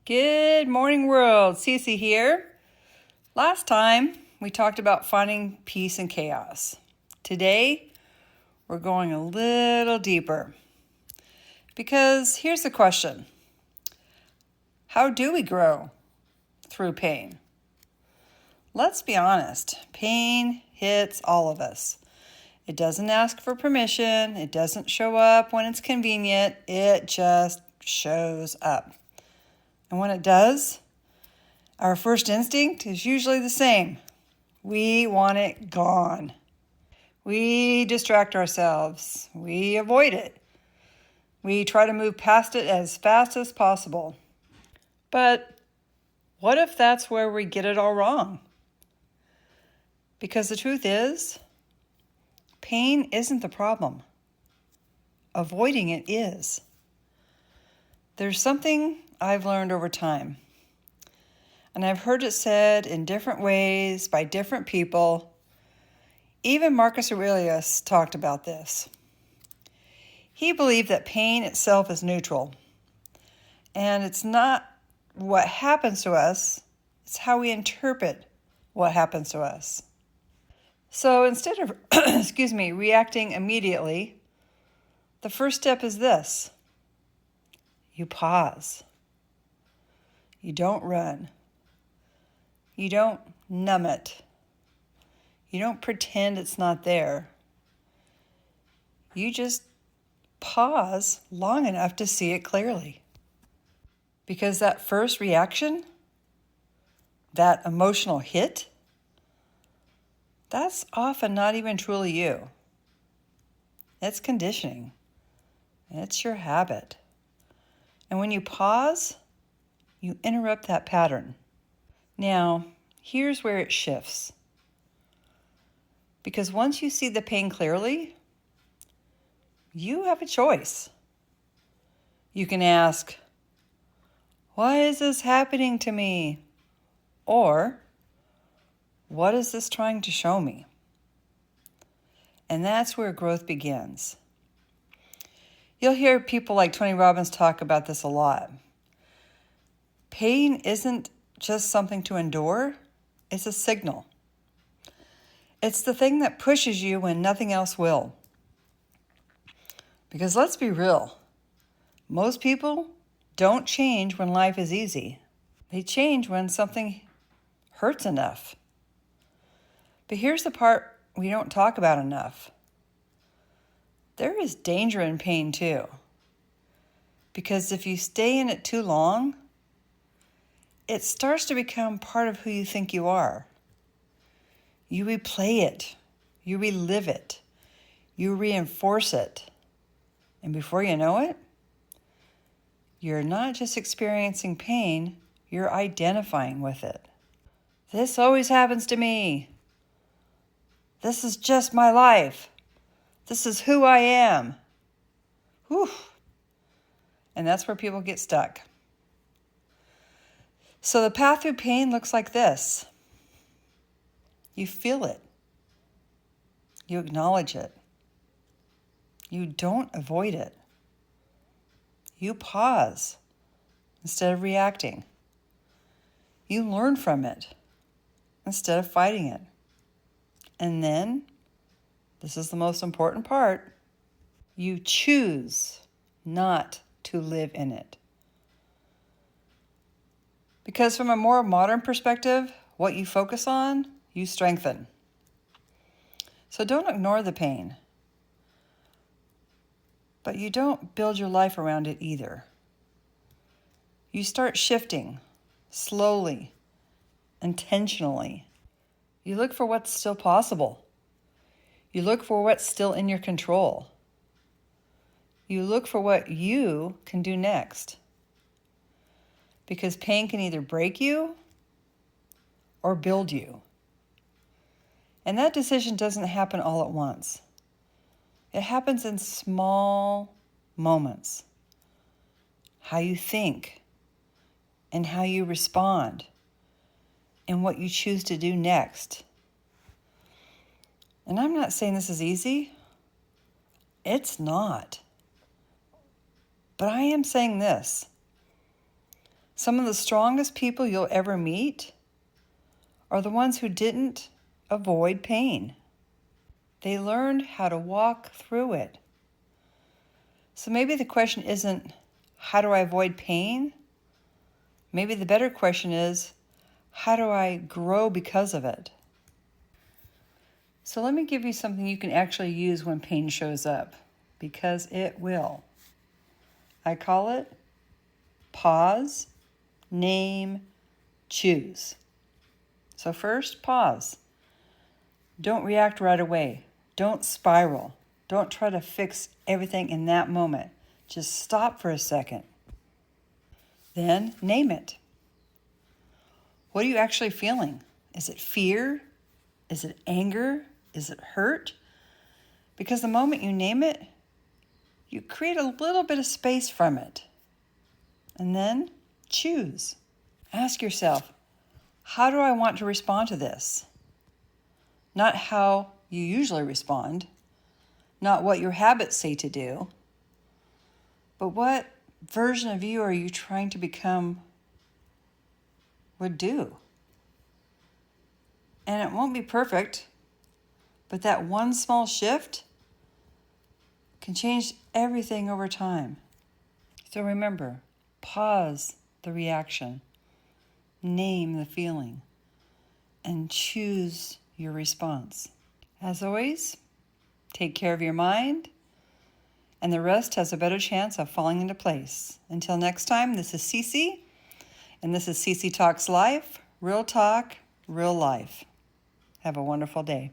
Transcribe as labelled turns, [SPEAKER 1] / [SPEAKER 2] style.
[SPEAKER 1] Good morning, world. Cece here. Last time we talked about finding peace in chaos. Today we're going a little deeper because here's the question: how do we grow through pain? Let's be honest, pain hits all of us. It doesn't ask for permission. It doesn't show up when it's convenient. It just shows up. And when it does, our first instinct is usually the same. We want it gone. We distract ourselves. We avoid it. We try to move past it as fast as possible. But what if that's where we get it all wrong? Because the truth is, pain isn't the problem. Avoiding it is. There's something I've learned over time, and I've heard it said in different ways by different people. Even Marcus Aurelius talked about this. He believed that pain itself is neutral, and it's not what happens to us, it's how we interpret what happens to us. So instead of, reacting immediately, the first step is this. You pause. You don't run. You don't numb it. You don't pretend it's not there. You just pause long enough to see it clearly. Because that first reaction, that emotional hit, that's often not even truly you. It's conditioning. It's your habit. And when you pause, you interrupt that pattern. Now, here's where it shifts. Because once you see the pain clearly, you have a choice. You can ask, why is this happening to me? Or, what is this trying to show me? And that's where growth begins. You'll hear people like Tony Robbins talk about this a lot. Pain isn't just something to endure, it's a signal. It's the thing that pushes you when nothing else will. Because let's be real, most people don't change when life is easy. They change when something hurts enough. But here's the part we don't talk about enough. There is danger in pain too. Because if you stay in it too long, it starts to become part of who you think you are. You replay it. You relive it. You reinforce it. And before you know it, you're not just experiencing pain, you're identifying with it. This always happens to me. This is just my life. This is who I am. Whew. And that's where people get stuck. So the path through pain looks like this. You feel it. You acknowledge it. You don't avoid it. You pause instead of reacting. You learn from it instead of fighting it. And then, this is the most important part, you choose not to live in it. Because from a more modern perspective, what you focus on, you strengthen. So don't ignore the pain. But you don't build your life around it either. You start shifting slowly, intentionally. You look for what's still possible. You look for what's still in your control. You look for what you can do next. Because pain can either break you or build you. And that decision doesn't happen all at once. It happens in small moments. How you think and how you respond and what you choose to do next. And I'm not saying this is easy. It's not. But I am saying this. Some of the strongest people you'll ever meet are the ones who didn't avoid pain. They learned how to walk through it. So maybe the question isn't, how do I avoid pain? Maybe the better question is, how do I grow because of it? So let me give you something you can actually use when pain shows up, because it will. I call it pause, name, choose. So first, pause. Don't react right away. Don't spiral. Don't try to fix everything in that moment. Just stop for a second. Then name it. What are you actually feeling? Is it fear? Is it anger? Is it hurt? Because the moment you name it, you create a little bit of space from it. And then choose. Ask yourself, how do I want to respond to this? Not how you usually respond, not what your habits say to do, but what version of you are you trying to become would do? And it won't be perfect, but that one small shift can change everything over time. So remember, pause the reaction, name the feeling, and choose your response. As always, take care of your mind, and the rest has a better chance of falling into place. Until next time, this is Cece, and this is Cece Talks Life, real talk, real life. Have a wonderful day.